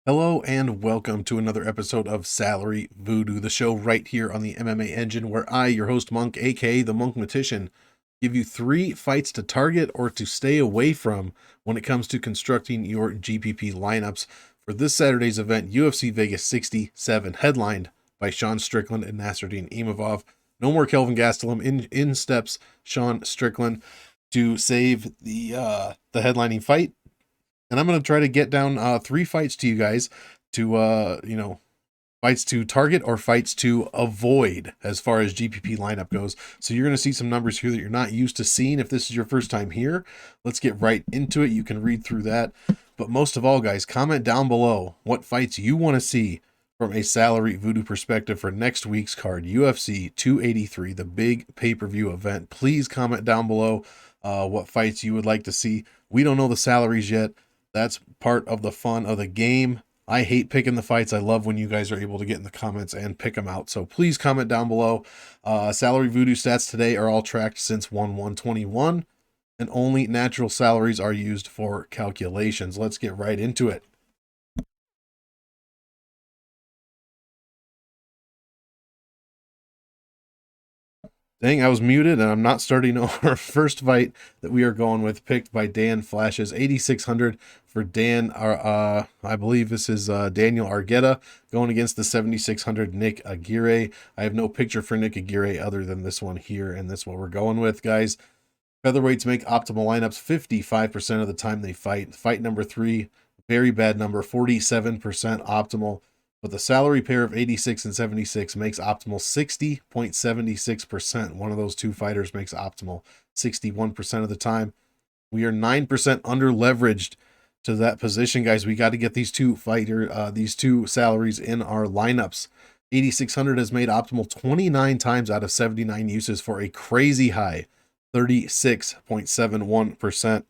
Hello and welcome to another episode of Salary Voodoo, the show right here on the MMA Engine, where I, your host Monk, aka the Monkmatician, give you 3 fights to target or to stay away from when it comes to constructing your GPP lineups for this Saturday's event, UFC Vegas 67, headlined by Sean Strickland and Nasruddin Imavov. No more Kelvin Gastelum. In steps Sean Strickland to save the headlining fight. And I'm going to try to get down 3 fights to you guys to, fights to target or fights to avoid as far as GPP lineup goes. So you're going to see some numbers here that you're not used to seeing if this is your first time here. Let's get right into it. You can read through that. But most of all, guys, comment down below what fights you want to see from a Salary Voodoo perspective for next week's card, UFC 283, the big pay-per-view event. Please comment down below what fights you would like to see. We don't know the salaries yet. That's part of the fun of the game. I hate picking the fights. I love when you guys are able to get in the comments and pick them out. So please comment down below. Salary Voodoo stats today are all tracked since 1/1/21, and only natural salaries are used for calculations. Let's get right into it. Dang, I was muted and I'm not starting our first fight that we are going with, picked by Dan Flashes. 8,600 for Dan. I believe this is Daniel Argueta going against the 7,600 Nick Aguirre. I have no picture for Nick Aguirre other than this one here, and that's what we're going with, guys. Featherweights make optimal lineups 55% of the time they fight. Fight number 3, very bad number, 47% optimal. But the salary pair of 86 and 76 makes optimal 60.76%. One of those two fighters makes optimal 61% of the time. We are 9% under leveraged to that position, guys. We got to get these two salaries in our lineups. 8,600 has made optimal 29 times out of 79 uses for a crazy high 36.71%.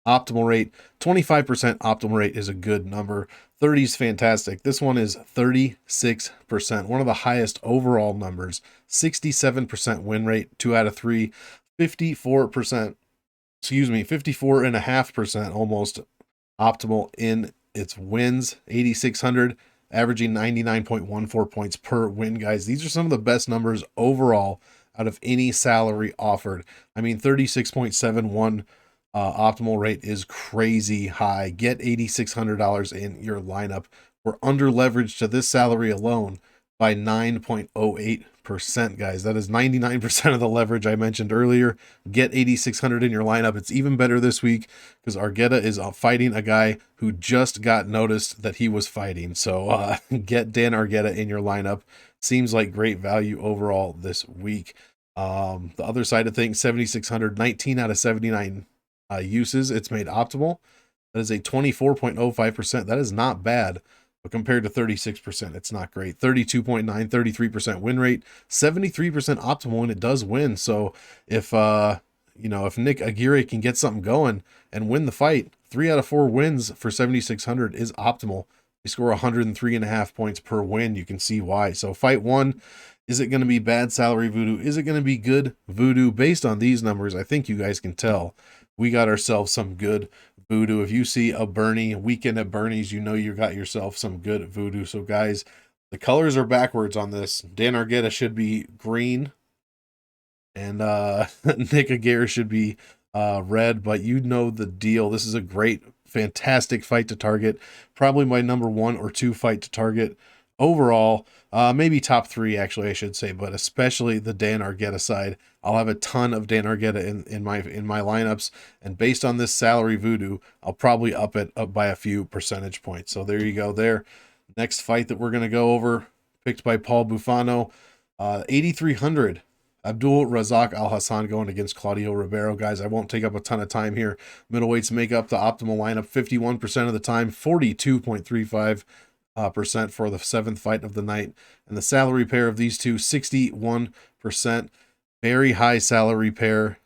Optimal rate 25%. Optimal rate is a good number. 30 is fantastic. This one is 36%, one of the highest overall numbers. 67% win rate, 2 out of 3. 54%, 54.5% almost optimal in its wins. 8,600 averaging 99.14 points per win, guys. These are some of the best numbers overall out of any salary offered. I mean, 36.71 optimal rate is crazy high. Get $8,600 in your lineup. We're under leveraged to this salary alone by 9.08%, guys. That is 99% of the leverage I mentioned earlier. Get 8,600 in your lineup. It's even better this week because Argueta is fighting a guy who just got noticed that he was fighting. So get Dan Argueta in your lineup. Seems like great value overall this week. The other side of things, 7,600, 19 out of 79 uses. It's made optimal. That is a 24.05%. That is not bad. But compared to 36%, it's not great. 32.9, 33% win rate, 73% optimal when it does win. So if if Nick Aguirre can get something going and win the fight, 3 out of 4 wins for 7,600 is optimal. They score 103.5 points per win. You can see why. So fight 1, is it going to be bad salary voodoo? Is it going to be good voodoo? Based on these numbers, I think you guys can tell we got ourselves some good voodoo. If you see a Bernie weekend at Bernie's, you know you got yourself some good voodoo. So guys, the colors are backwards on this. Dan Argueta should be green, and Nick Aguirre should be red, but you know the deal. This is a great, fantastic fight to target. Probably my number 1 or 2 fight to target overall. Maybe top 3, actually, I should say, but especially the Dan Argueta side. I'll have a ton of Dan Argueta in my lineups, and based on this salary voodoo, I'll probably up it by a few percentage points. So there you go. There. Next fight that we're gonna go over, picked by Paul Bufano, 8,300. Abdul Razak Alhassan going against Claudio Ribeiro. Guys, I won't take up a ton of time here. Middleweights make up the optimal lineup 51% of the time, 42.35% for the 7th fight of the night. And the salary pair of these two, 61%. Very high salary pair,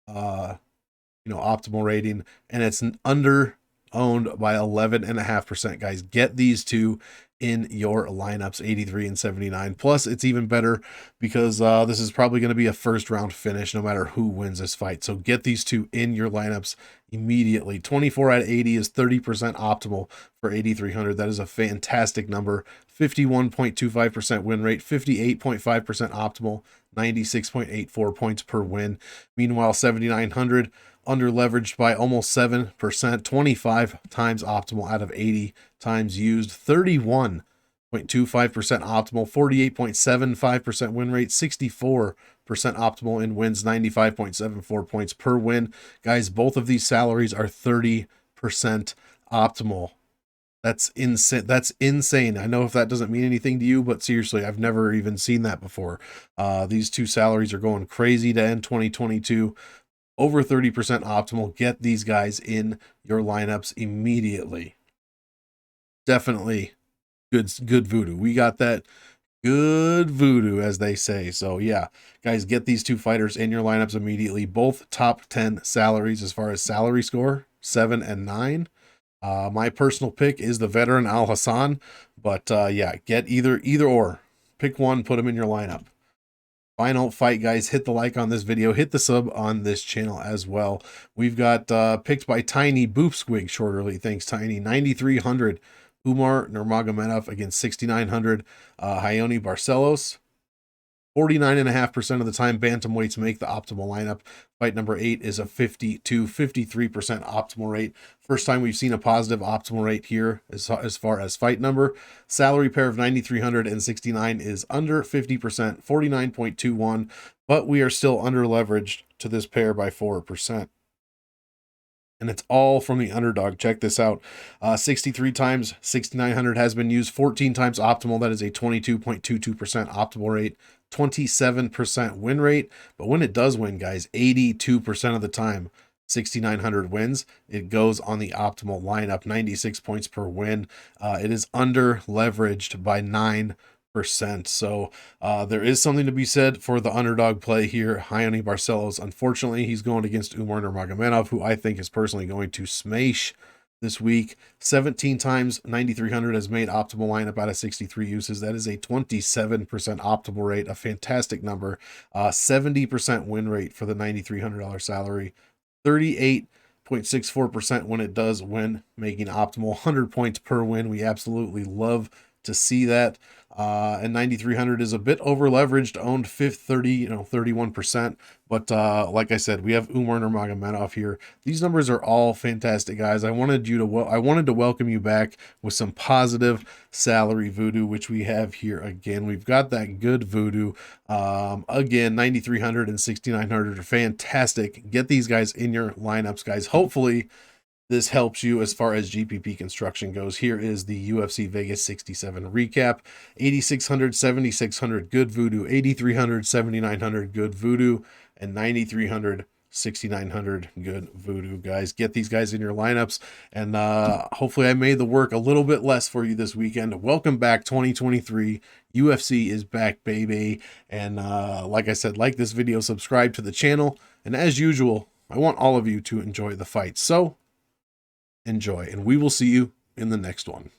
optimal rating. And it's under owned by 11.5%. Guys, get these two in your lineups, 83 and 79. Plus, it's even better because this is probably going to be a first round finish no matter who wins this fight. So get these two in your lineups immediately. 24 out of 80 is 30% optimal for 8,300. That is a fantastic number. 51.25% win rate, 58.5% optimal, 96.84 points per win. Meanwhile, 7,900 under leveraged by almost 7%, 25 times optimal out of 80 times used, 31.25% optimal, 48.75% win rate, 64% optimal in wins, 95.74 points per win. Guys, both of these salaries are 30% optimal. That's insane. That's insane. I know if that doesn't mean anything to you, but seriously, I've never even seen that before. These two salaries are going crazy to end 2022. Over 30% optimal. Get these guys in your lineups immediately. Definitely good voodoo. We got that good voodoo, as they say. So yeah, guys, get these two fighters in your lineups immediately. Both top 10 salaries as far as salary score, 7 and 9. My personal pick is the veteran Alhassan, but yeah, get either or. Pick one, put them in your lineup. Final fight, guys. Hit the like on this video. Hit the sub on this channel as well. We've got picked by Tiny Boop Squig shortly. Thanks, Tiny. 9,300 Umar Nurmagomedov against 6,900 Hayoni Barcelos. 49.5% of the time, bantamweights make the optimal lineup. Fight number 8 is a 52-53% optimal rate. First time we've seen a positive optimal rate here as far as fight number. Salary pair of 9,300 and 69 is under 50%, 49.21, but we are still under leveraged to this pair by 4%. And it's all from the underdog. Check this out. 63 times 6,900 has been used, 14 times optimal. That is a 22.22% optimal rate, 27% win rate. But when it does win, guys, 82% of the time, 6,900 wins, it goes on the optimal lineup, 96 points per win. It is under leveraged by 9%. So there is something to be said for the underdog play here. Hayoni Barcelos, unfortunately, he's going against Umar Nurmagomedov, who I think is personally going to smash this week. 17 times 9,300 has made optimal lineup out of 63 uses. That is a 27% optimal rate, a fantastic number. 70% win rate for the $9,300 salary. 38.64% when it does win, making optimal. 100 points per win. We absolutely love to see that. And 9,300 is a bit over leveraged, owned 31%. But like I said, we have Umar Nurmagomedov here. These numbers are all fantastic, guys. I wanted to welcome you back with some positive salary voodoo, which we have here again. We've got that good voodoo. Again, 9,300 and 6,900 are fantastic. Get these guys in your lineups, guys. Hopefully this helps you as far as GPP construction goes. Here is the UFC Vegas 67 recap. 8,600, 7,600 good voodoo, 8,300, 7,900 good voodoo, and 9,300, 6,900 good voodoo, guys. Get these guys in your lineups, and hopefully I made the work a little bit less for you this weekend. Welcome back, 2023. UFC is back, baby. And like I said, like this video, subscribe to the channel, and as usual, I want all of you to enjoy the fight. So enjoy, and we will see you in the next one.